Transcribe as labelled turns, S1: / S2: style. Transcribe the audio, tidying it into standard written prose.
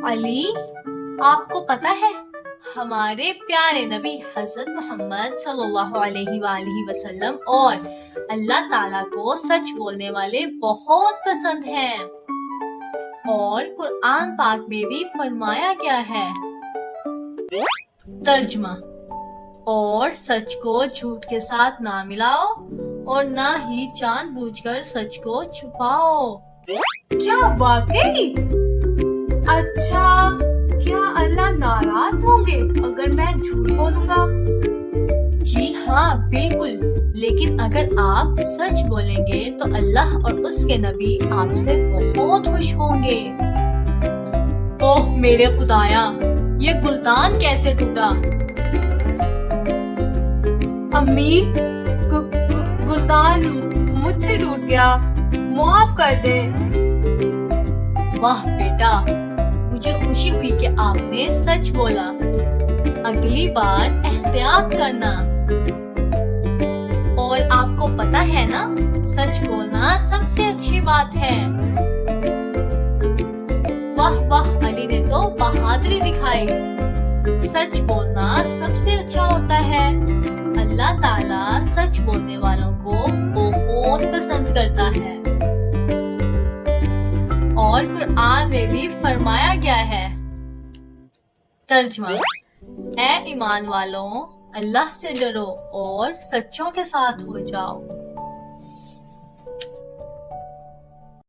S1: علی، آپ کو پتہ ہے ہمارے پیارے نبی حضرت محمد صلی اللہ علیہ وآلہ وسلم اور اللہ تعالیٰ کو سچ بولنے والے بہت پسند ہیں، اور قرآن پاک میں بھی فرمایا گیا ہے۔ ترجمہ: اور سچ کو جھوٹ کے ساتھ نہ ملاؤ اور نہ ہی جان بوجھ کر سچ کو چھپاؤ۔
S2: کیا واقعی؟ اچھا، کیا اللہ ناراض ہوں گے اگر میں جھوٹ بولوں گا؟
S1: جی ہاں، بالکل، لیکن اگر آپ سچ بولیں گے تو اللہ اور اس کے نبی آپ سے بہت خوش ہوں گے۔ اوہ میرے خدایا، یہ گلدان کیسے ٹوٹا؟
S2: امی، گلدان مجھ سے ٹوٹ گیا، معاف کر دیں۔
S1: واہ بیٹا، مجھے خوشی ہوئی کہ آپ نے سچ بولا۔ اگلی بار احتیاط کرنا۔ اور آپ کو پتہ ہے نا، سچ بولنا سب سے اچھی بات ہے۔ واہ واہ، علی نے تو بہادری دکھائی۔ سچ بولنا سب سے اچھا ہوتا ہے۔ اللہ تعالیٰ سچ بولنے والوں کو بہت پسند کرتا ہے، اور قرآن میں بھی فرمایا گیا ہے۔ ترجمہ: اے ایمان والوں، اللہ سے ڈرو اور سچوں کے ساتھ ہو جاؤ۔